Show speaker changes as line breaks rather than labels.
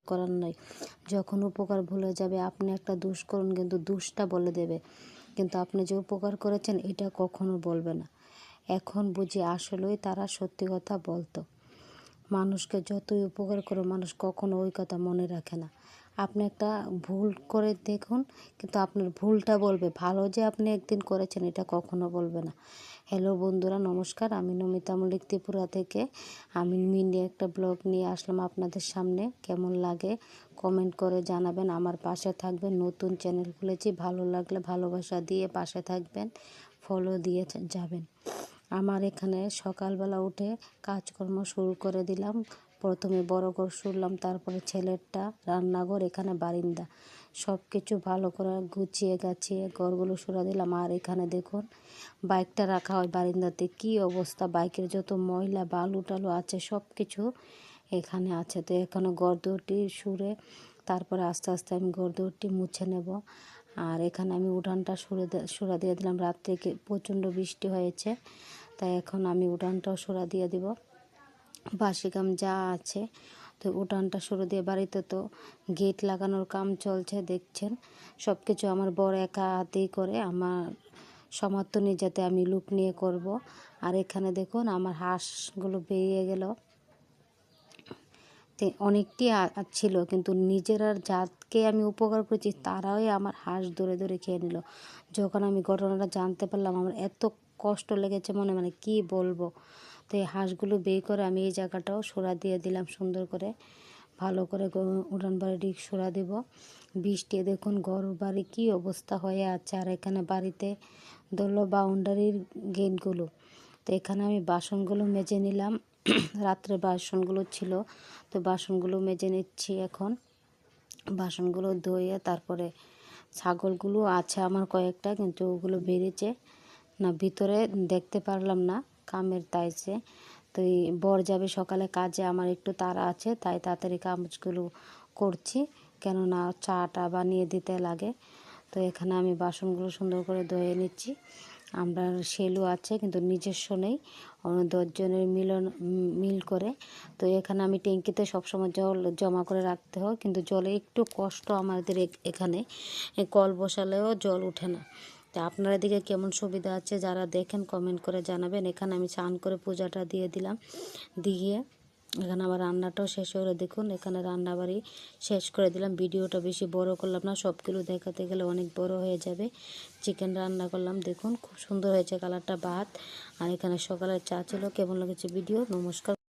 করার নয়। যখন উপকার ভুলে যাবে, আপনি একটা দোষ করুন কিন্তু দোষটা বলে দেবে, কিন্তু আপনি যে উপকার করেছেন এটা কখনো বলবে না। এখন বুঝি আসলেই তারা সত্যি কথা বলতো। মানুষকে যতই উপকার করো, মানুষ কখনো ওই কথা মনে রাখে না। আপনি একটা ভুল করে দেখুন, কিন্তু আপনার ভুলটা বলবে, ভালো যে আপনি একদিন করেছেন এটা কখনো বলবে না। হ্যালো বন্ধুরা, নমস্কার। আমি নমিতা মল্লিক, ত্রিপুরা থেকে। আমি মিনি একটা ব্লগ নিয়ে আসলাম আপনাদের সামনে। কেমন লাগে কমেন্ট করে জানাবেন, আমার পাশে থাকবেন। নতুন চ্যানেল খুলেছি, ভালো লাগলে ভালোবাসা দিয়ে পাশে থাকবেন, ফলো দিয়ে যাবেন। আমার এখানে সকালবেলা উঠে কাজকর্ম শুরু করে দিলাম। প্রথমে বড় ঘর শুরলাম, তারপরে ছেলেরটা, রান্নাঘর, এখানে বারিন্দা, সব কিছু ভালো করে গুছিয়ে গাছিয়ে ঘরগুলো সরা দিলাম। আর এখানে দেখুন বাইকটা রাখা হয় বারিন্দাতে, কি অবস্থা, বাইকের যত ময়লা বালু টালু আছে সব কিছু এখানে আছে। তো এখানে গর্দটি সুরে তারপরে আস্তে আস্তে আমি গর্দটি মুছে নেব। আর এখানে আমি উঠানটা সুরা দিয়ে দিলাম। রাত থেকে প্রচণ্ড বৃষ্টি হয়েছে, তাই এখন আমি উঠানটাও সুরা দিয়ে দিব। বাসি কাম যা আছে, তো উঠানটা সুরা দিয়ে, বাড়িতে তো গেট লাগানোর কাম চলছে দেখছেন। সব কিছু আমার বড় একা হাতেই করে, আমার সমর্থ নিয়ে যাতে আমি লুক নিয়ে করব। আর এখানে দেখুন আমার হাঁসগুলো বেরিয়ে গেল। অনেকটি ছিল, কিন্তু নিজের আর জাতকে আমি উপকার করেছি তারাই আমার হাঁস ধরে ধরে খেয়ে নিল। যখন আমি ঘটনাটা জানতে পারলাম আমার এত কষ্ট লেগেছে মনে, মানে কি বলবো। তো এই হাঁসগুলো বের করে আমি এই জায়গাটাও সরা দিয়ে দিলাম সুন্দর করে, ভালো করে উঠান বাড়ি সরা দেব। বৃষ্টি দেখুন ঘর বাড়ি কী অবস্থা হয়ে আছে। আর এখানে বাড়িতে ধরলো বাউন্ডারির গেটগুলো, তো এখানে আমি বাসনগুলো মেজে নিলাম। রাত্রে বাসনগুলো ছিল, তো বাসনগুলো মেজে নিচ্ছি এখন। বাসনগুলো ধুয়ে তারপরে ছাগলগুলো আছে আমার কয়েকটা, কিন্তু ওগুলো বেরিয়েছে না ভিতরে, দেখতে পারলাম না কামের তাইছে। তো এই বর যাবে সকালে কাজে, আমার একটু তাড়া আছে, তাই তাড়াতাড়ি কাজগুলো করছি, কেননা চাটা বানিয়ে দিতে লাগে। তো এখানে আমি বাসনগুলো সুন্দর করে ধুয়ে নিচ্ছি। আমরা সেলু আছে কিন্তু নিজস্ব নেই, 10 জনের মিল করে। তো এখানে আমি ট্যাঙ্কিতে সবসময় জল জমা করে রাখতে হয়, কিন্তু জলে একটু কষ্ট আমাদের এখানে, কল বসালেও জল ওঠে না। তা আপনার দিকে কেমন সুবিধা আছে যারা দেখেন কমেন্ট করে জানাবেন। এখানে আমি স্নান করে পূজাটা দিয়ে দিলাম, দিয়ে এখানে আবার রান্নাটাও শেষ করে দেখুন, এখানে রান্নাবাড়ি শেষ করে দিলাম। ভিডিওটা বেশি বড় করলাম না, সবগুলো দেখাতে গেলে অনেক বড় হয়ে যাবে। চিকেন রান্না করলাম দেখুন, খুব সুন্দর হয়েছে কালারটা, ভাত। আর এখানে সকালের চা ছিল। কেমন লেগেছে ভিডিও? নমস্কার।